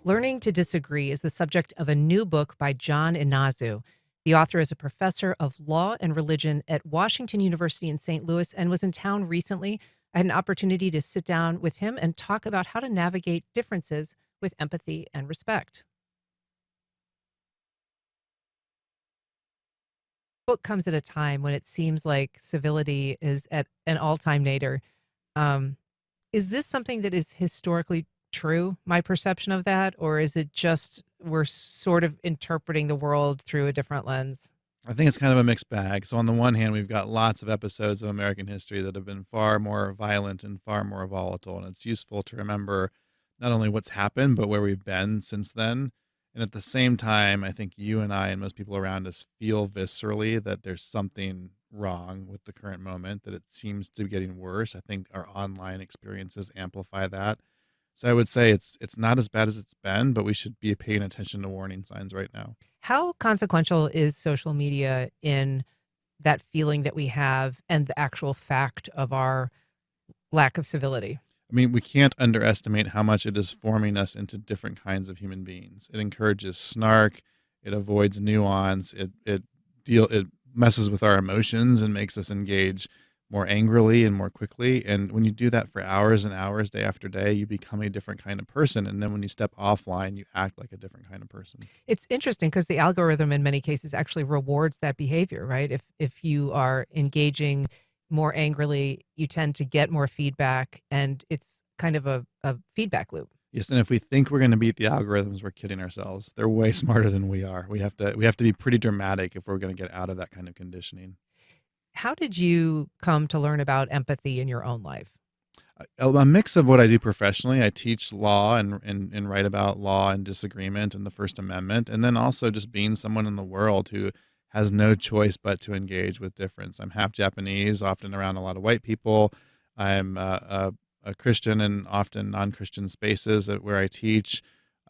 Learning to Disagree is the subject of a new book by John Inazu. The author is a professor of law and religion at Washington University in St. Louis and was in town recently. I had an opportunity to sit down with him and talk about how to navigate differences with empathy and respect. Book comes at a time when it seems like civility is at an all-time nadir. Um, is this something that is historically true, my perception of that, or is it just we're sort of interpreting the world through a different lens? I think it's kind of a mixed bag. So on the one hand, we've got lots of episodes of American history that have been far more violent and far more volatile, and it's useful to remember not only what's happened, but where we've been since then. And at the same time, I think you and I and most people around us feel viscerally that there's something wrong with the current moment, that it seems to be getting worse. I think our online experiences amplify that. So I would say it's not as bad as it's been, but we should be paying attention to warning signs right now. How consequential is social media in that feeling that we have and the actual fact of our lack of civility? I mean, we can't underestimate how much it is forming us into different kinds of human beings. It encourages snark, it avoids nuance, it messes with our emotions and makes us engage more angrily and more quickly. And when you do that for hours and hours, day after day, you become a different kind of person. And then when you step offline, you act like a different kind of person. It's interesting because the algorithm in many cases actually rewards that behavior, right? If you are engaging more angrily, you tend to get more feedback, and it's kind of a feedback loop. Yes, and if we think we're going to beat the algorithms, we're kidding ourselves. They're way smarter than we are. We have to be pretty dramatic if we're going to get out of that kind of conditioning. How did you come to learn about empathy in your own life? A mix of what I do professionally. I teach law and write about law and disagreement and the First Amendment, and then also just being someone in the world who has no choice but to engage with difference. I'm half Japanese, often around a lot of white people. I'm a Christian in often non-Christian spaces where I teach.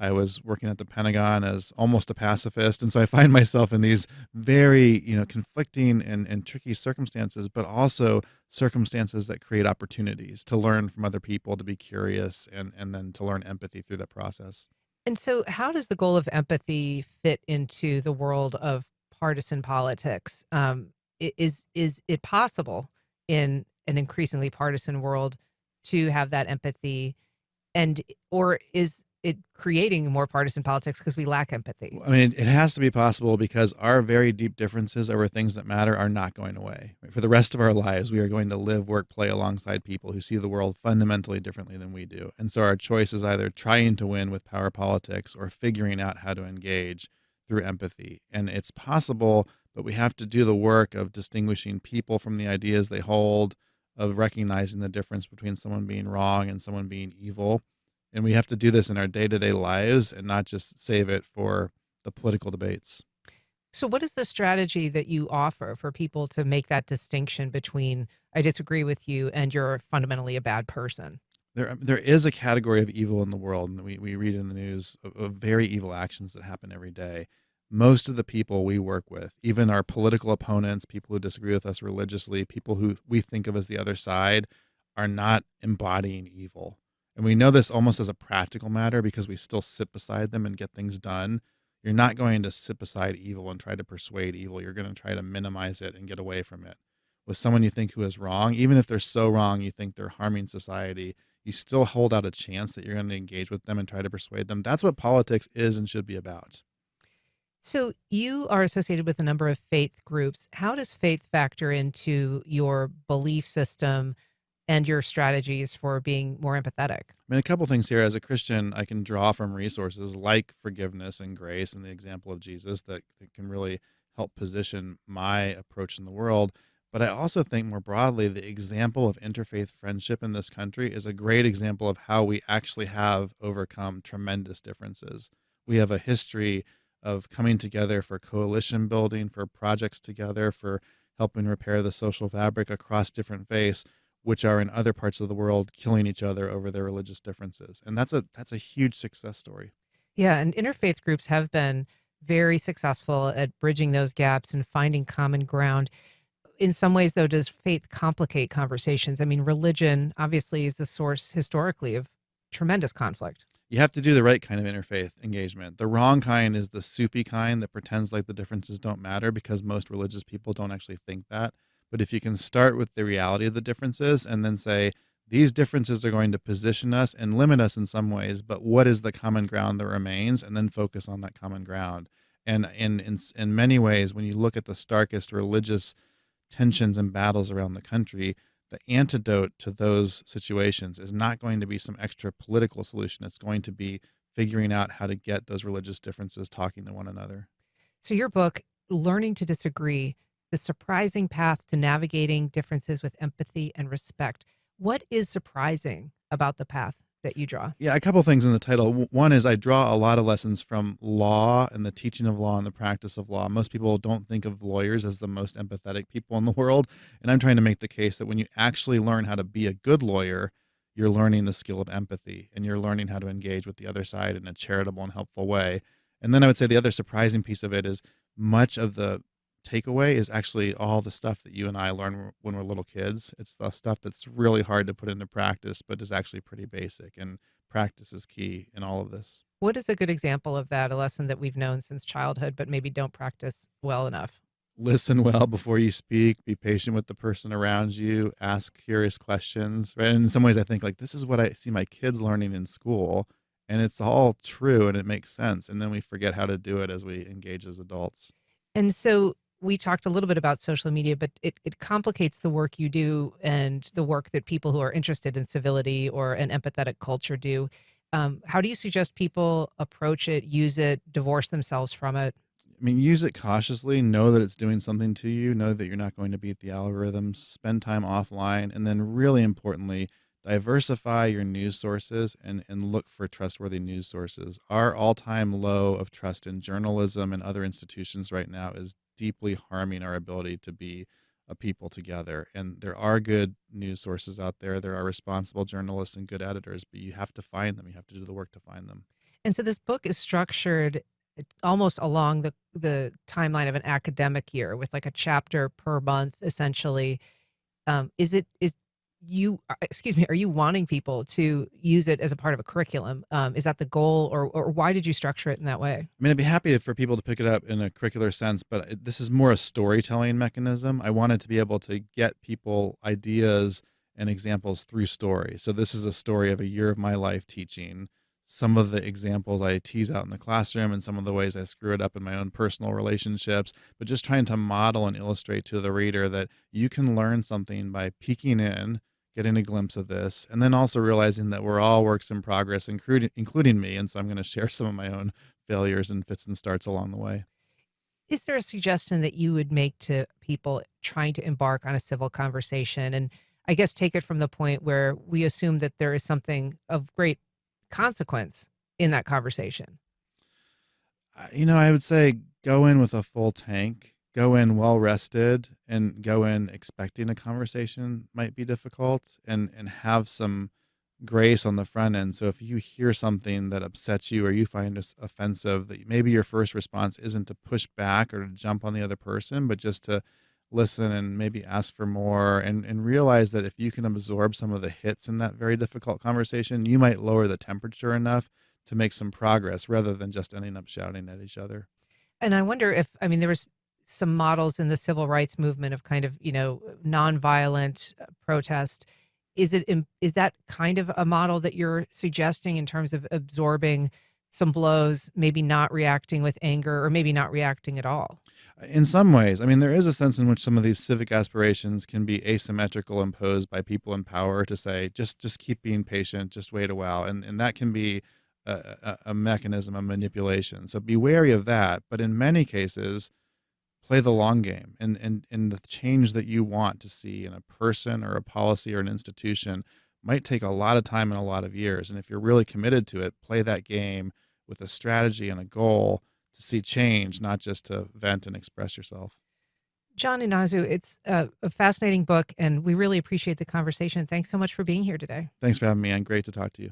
I was working at the Pentagon as almost a pacifist, and so I find myself in these very, conflicting and tricky circumstances, but also circumstances that create opportunities to learn from other people, to be curious, and then to learn empathy through that process. And so, how does the goal of empathy fit into the world of partisan politics? Is it possible in an increasingly partisan world to have that empathy, and or is it creating more partisan politics because we lack empathy? I mean, it has to be possible because our very deep differences over things that matter are not going away. Right? For the rest of our lives, we are going to live, work, play alongside people who see the world fundamentally differently than we do. And so our choice is either trying to win with power politics or figuring out how to engage through empathy. And it's possible, but we have to do the work of distinguishing people from the ideas they hold, of recognizing the difference between someone being wrong and someone being evil, and we have to do this in our day-to-day lives and not just save it for the political debates. So, what is the strategy that you offer for people to make that distinction between I disagree with you and you're fundamentally a bad person? There is a category of evil in the world, and we read in the news of very evil actions that happen every day. Most of the people we work with, even our political opponents, people who disagree with us religiously, people who we think of as the other side, are not embodying evil. And we know this almost as a practical matter because we still sit beside them and get things done. You're not going to sit beside evil and try to persuade evil. You're going to try to minimize it and get away from it. With someone you think who is wrong, even if they're so wrong you think they're harming society, you still hold out a chance that you're going to engage with them and try to persuade them. That's what politics is and should be about. So you are associated with a number of faith groups. How does faith factor into your belief system and your strategies for being more empathetic? I mean, a couple things here. As a Christian, I can draw from resources like forgiveness and grace and the example of Jesus that can really help position my approach in the world. But I also think more broadly, the example of interfaith friendship in this country is a great example of how we actually have overcome tremendous differences. We have a history of coming together for coalition building, for projects together, for helping repair the social fabric across different faiths, which are in other parts of the world killing each other over their religious differences. And that's a huge success story. Yeah, and interfaith groups have been very successful at bridging those gaps and finding common ground. In some ways, though, does faith complicate conversations? I mean, religion obviously is the source historically of tremendous conflict. You have to do the right kind of interfaith engagement. The wrong kind is the soupy kind that pretends like the differences don't matter, because most religious people don't actually think that. But if you can start with the reality of the differences and then say, these differences are going to position us and limit us in some ways, but what is the common ground that remains? And then focus on that common ground. And in many ways, when you look at the starkest religious tensions and battles around the country, the antidote to those situations is not going to be some extra political solution. It's going to be figuring out how to get those religious differences talking to one another. So, your book, Learning to Disagree: The Surprising Path to Navigating Differences with Empathy and Respect. What is surprising about the path that you draw? Yeah, a couple things in the title. One is I draw a lot of lessons from law and the teaching of law and the practice of law. Most people don't think of lawyers as the most empathetic people in the world. And I'm trying to make the case that when you actually learn how to be a good lawyer, you're learning the skill of empathy and you're learning how to engage with the other side in a charitable and helpful way. And then I would say the other surprising piece of it is much of the takeaway is actually all the stuff that you and I learn when we're little kids. It's the stuff that's really hard to put into practice, but is actually pretty basic. And practice is key in all of this. What is a good example of that, a lesson that we've known since childhood, but maybe don't practice well enough? Listen well before you speak, be patient with the person around you, ask curious questions, right? And in some ways, I think like this is what I see my kids learning in school, and it's all true and it makes sense. And then we forget how to do it as we engage as adults. And so we talked a little bit about social media, but it complicates the work you do and the work that people who are interested in civility or an empathetic culture do. How do you suggest people approach it, use it, divorce themselves from it? I mean, use it cautiously, know that it's doing something to you, know that you're not going to beat the algorithms, spend time offline, and then really importantly, diversify your news sources and look for trustworthy news sources. Our all-time low of trust in journalism and other institutions right now is deeply harming our ability to be a people together. And there are good news sources out there. There are responsible journalists and good editors, but you have to find them. You have to do the work to find them. And so this book is structured almost along the timeline of an academic year with like a chapter per month, essentially. Is you excuse me, are you wanting people to use it as a part of a curriculum? Is that the goal, or why did you structure it in that way? I mean, I'd be happy for people to pick it up in a curricular sense, but this is more a storytelling mechanism. I wanted to be able to get people ideas and examples through story. So this is a story of a year of my life teaching. Some of the examples I tease out in the classroom and some of the ways I screw it up in my own personal relationships, but just trying to model and illustrate to the reader that you can learn something by peeking in, getting a glimpse of this, and then also realizing that we're all works in progress, including me. And so I'm going to share some of my own failures and fits and starts along the way. Is there a suggestion that you would make to people trying to embark on a civil conversation? And I guess take it from the point where we assume that there is something of great consequence in that conversation. I would say go in with a full tank, go in well rested, and go in expecting a conversation might be difficult, and have some grace on the front end. So if you hear something that upsets you or you find offensive, that maybe your first response isn't to push back or to jump on the other person, but just to listen and maybe ask for more, and realize that if you can absorb some of the hits in that very difficult conversation, you might lower the temperature enough to make some progress rather than just ending up shouting at each other. And I wonder if, I mean, there was some models in the civil rights movement of kind of, nonviolent protest. Is that kind of a model that you're suggesting in terms of absorbing some blows, maybe not reacting with anger or maybe not reacting at all? In some ways, I mean, there is a sense in which some of these civic aspirations can be asymmetrical, imposed by people in power to say, just keep being patient, just wait a while, and that can be a mechanism of manipulation. So be wary of that. But in many cases, play the long game, and the change that you want to see in a person or a policy or an institution might take a lot of time and a lot of years. And if you're really committed to it, play that game with a strategy and a goal to see change, not just to vent and express yourself. John Inazu, it's a fascinating book, and we really appreciate the conversation. Thanks so much for being here today. Thanks for having me on. Great to talk to you.